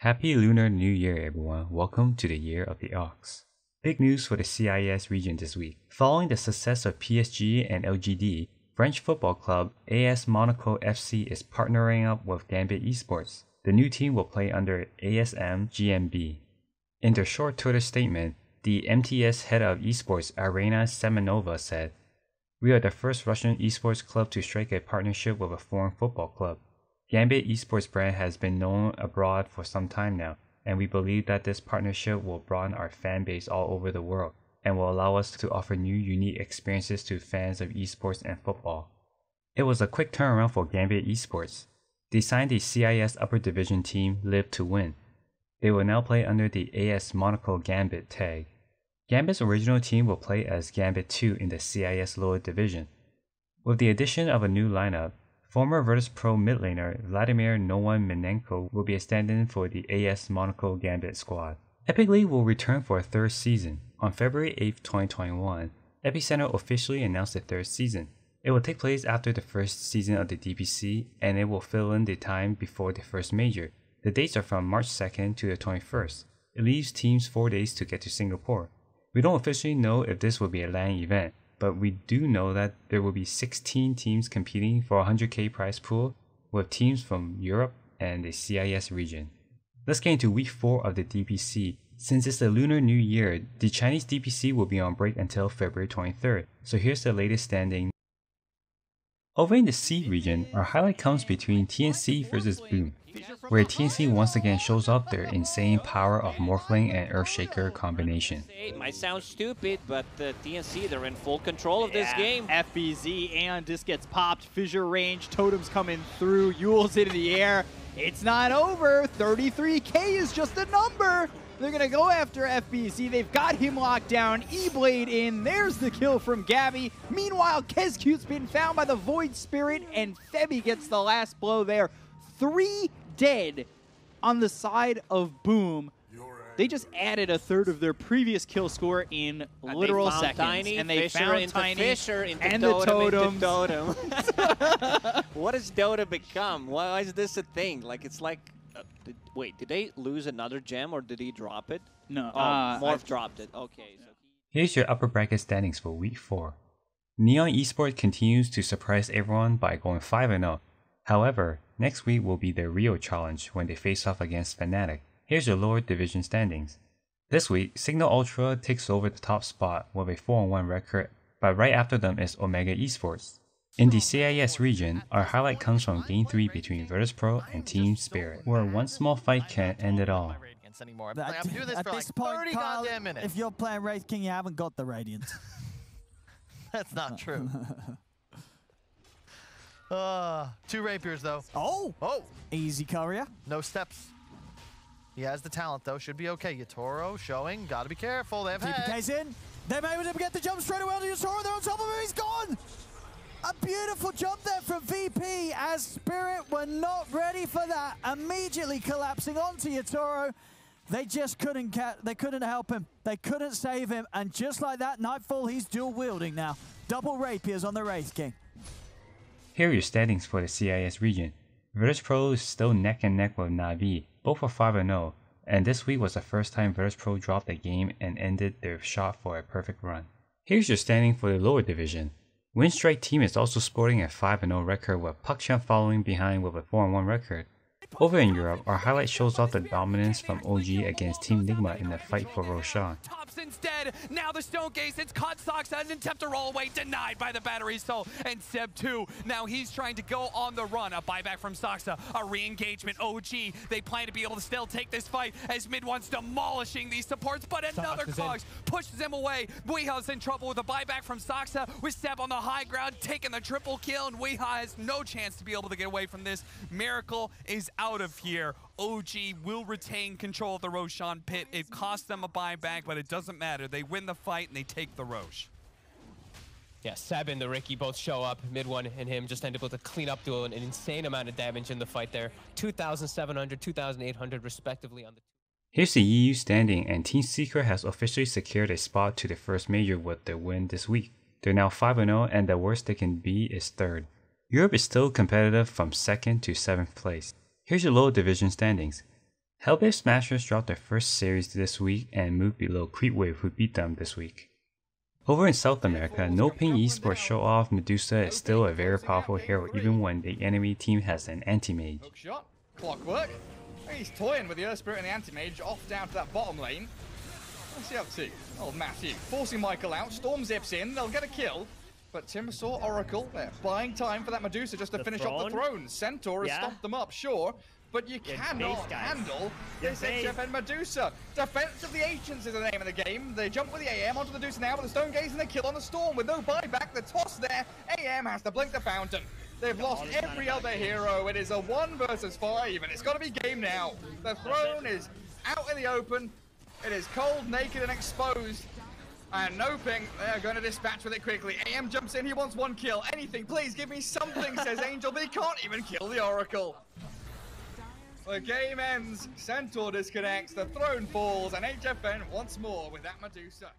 Happy Lunar New Year, everyone. Welcome to the Year of the Ox. Big news for the CIS region this week. Following the success of PSG and LGD, French football club AS Monaco FC is partnering up with Gambit Esports. The new team will play under ASM.Gambit. In their short Twitter statement, the MTS head of esports Arena Semenova said, "We are the first Russian esports club to strike a partnership with a foreign football club. Gambit Esports brand has been known abroad for some time now, and we believe that this partnership will broaden our fan base all over the world and will allow us to offer new unique experiences to fans of esports and football." It was a quick turnaround for Gambit Esports. They signed the CIS upper division team Live to Win. They will now play under the AS Monaco Gambit tag. Gambit's original team will play as Gambit 2 in the CIS lower division. With the addition of a new lineup, former virtus.pro mid laner Vladimir No One Minenko will be a stand-in for the AS Monaco Gambit squad. Epic League will return for a third season. On February 8, 2021, Epicenter officially announced the third season. It will take place after the first season of the DPC, and it will fill in the time before the first major. The dates are from March 2nd to the 21st. It leaves teams 4 days to get to Singapore. We don't officially know if this will be a LAN event, but we do know that there will be 16 teams competing for a 100k prize pool, with teams from Europe and the CIS region. Let's get into week 4 of the DPC. Since it's the Lunar New Year, the Chinese DPC will be on break until February 23rd, so here's the latest standing. Over in the C region, our highlight comes between TNC versus Boom, where TNC once again shows off their insane power of Morphling and Earthshaker combination. It might sound stupid, but the TNC, they're in full control of this game. FBZ and this gets popped, fissure range, totems coming through, Yule's into the air. It's not over, 33k is just a number. They're gonna go after FBZ. They've got him locked down. E-Blade in. There's the kill from Gabby. Meanwhile, Kezcute's been found by the Void Spirit, and Febby gets the last blow there. 3 dead on the side of Boom. They just added a third of their previous kill score in literal seconds. Tiny, and they Fisher found into Tiny Fisher into and totem, the totems. into totem. What has Dota become? Why is this a thing? Like, it's like... wait, did they lose another gem or did he drop it? No. Morph dropped it. Okay. So Here's your upper bracket standings for week 4. Neon Esports continues to surprise everyone by going 5-0. However, next week will be their real challenge when they face off against Fnatic. Here's your lower division standings. This week, Signal Ultra takes over the top spot with a 4-1 record, but right after them is Omega Esports. In the CIS region, our highlight comes from Game 3 between virtus.pro and Team Spirit, where one small fight can end it all. At this point, Kyle, if you're playing Wraith King, you haven't got the Radiant. That's not true. 2 rapiers, though. Oh! Oh! Easy courier. No steps. He has the talent, though. Should be okay. Yatoro showing. Gotta be careful. They have TPK's in. They're able to get the jump straight away on Yatoro. They're on top of him. He's gone! A beautiful jump there from VP as Spirit were not ready for that. Immediately collapsing onto Yatoro. They just couldn't help him. They couldn't save him. And just like that, Nightfall, he's dual wielding now. Double rapiers on the Wraith King. Here are your standings for the CIS region. virtus.pro is still neck and neck with Na'Vi, both are 5-0, and this week was the first time virtus.pro dropped the game and ended their shot for a perfect run. Here's your standing for the lower division. Winstrike team is also sporting a 5-0 record with PuckChamp following behind with a 4-1 record. Over in Europe, our highlight shows off the dominance from OG against Team Nigma in the fight for Roshan. Instead, now the Stone Gaze, it's caught Soxa and attempt to roll away, denied by the Battery Soul, and Seb 2. Now he's trying to go on the run. A buyback from Soxa, a re-engagement. OG, they plan to be able to still take this fight as Mid wants demolishing these supports, but another Cogs pushes him away. Weeha's in trouble with a buyback from Soxa, with Seb on the high ground, taking the triple kill, and Weeha has no chance to be able to get away from this. Miracle is out of here. OG will retain control of the Roshan pit. It cost them a buyback, but it doesn't matter. They win the fight and they take the Rosh. Yeah, Seb and the Ricky both show up. Mid one and him just end able to clean up, do an insane amount of damage in the fight there. 2,700, 2,800 respectively on the... Here's the EU standing, and Team Secret has officially secured a spot to the first major with their win this week. They're now 5-0, and the worst they can be is 3rd. Europe is still competitive from 2nd to 7th place. Here's your lower division standings. Hellbase Smashers dropped their first series this week and moved below Creepwave, who beat them this week. Over in South America, No Pain Esports show off Medusa is still a very powerful hero even when the enemy team has an anti-mage. Hook shot, clockwork. He's toying with the Earth Spirit and the anti-mage off down to that bottom lane. What's he up to? Oh, Matthew, forcing Michael out. Storm zips in, they'll get a kill. But Timbersaw, Oracle, they're buying time for that Medusa just to finish off the throne. Centaur has stomped them up, sure. But you cannot handle this HFN Medusa. Defense of the Ancients is the name of the game. They jump with the AM onto the Medusa now with the Stone Gaze and they kill on the Storm with no buyback. The toss there, AM has to blink the fountain. They've lost every other hero. It is a 1 versus 5 and it's got to be game now. The throne is out in the open. It is cold, naked and exposed. And No Ping, they're going to dispatch with it quickly. AM jumps in, he wants 1 kill. Anything, please give me something, says Angel, but he can't even kill the Oracle. The game ends, Centaur disconnects, the throne falls, and HFN once more with that Medusa.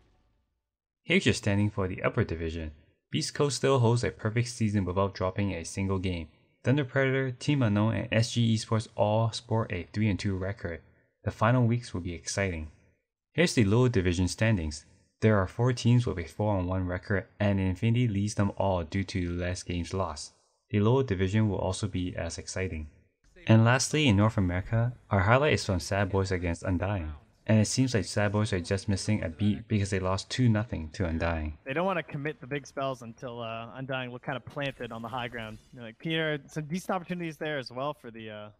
Here's your standing for the upper division. Beast Coast still holds a perfect season without dropping a single game. Thunder Predator, Team Unknown, and SG Esports all sport a 3-2 record. The final weeks will be exciting. Here's the lower division standings. There are 4 teams with a 4-1 record, and Infinity leads them all due to less games lost. The lower division will also be as exciting. And lastly, in North America, our highlight is from Sad Boys against Undying. And it seems like Sad Boys are just missing a beat because they lost 2-0 to Undying. They don't want to commit the big spells until Undying look kind of planted on the high ground. Like Peter, some decent opportunities there as well for the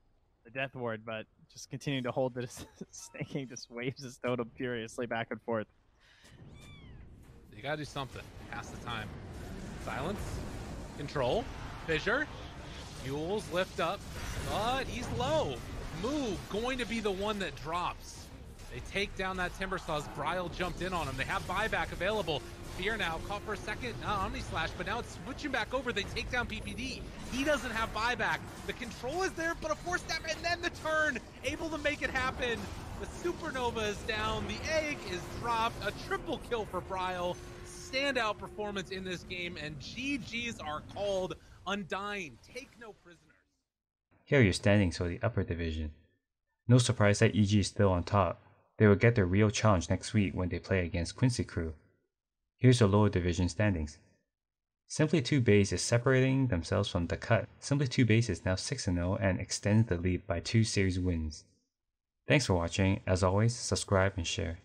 Death Ward, but just continuing to hold this Snake just waves his totem furiously back and forth. You gotta do something. Pass the time. Silence. Control. Fissure. Mules lift up, but he's low. Move going to be the one that drops. They take down that Timbersaw. Bryle jumped in on him. They have buyback available. Fear now caught for a second. Omni Slash, but now it's switching back over. They take down PPD. He doesn't have buyback. The control is there, but a 4-step and then the turn. Able to make it happen. The Supernova is down. The egg is dropped. A triple kill for Bryle. Standout performance in this game, and GGs are called. Undying, take no prisoners. Here are your standings for the upper division. No surprise that EG is still on top. They will get their real challenge next week when they play against Quincy Crew. Here's the lower division standings. Simply 2 Base is separating themselves from the cut. Simply 2 Base is now 6-0 and extends the lead by 2 series wins. Thanks for watching. As always, subscribe and share.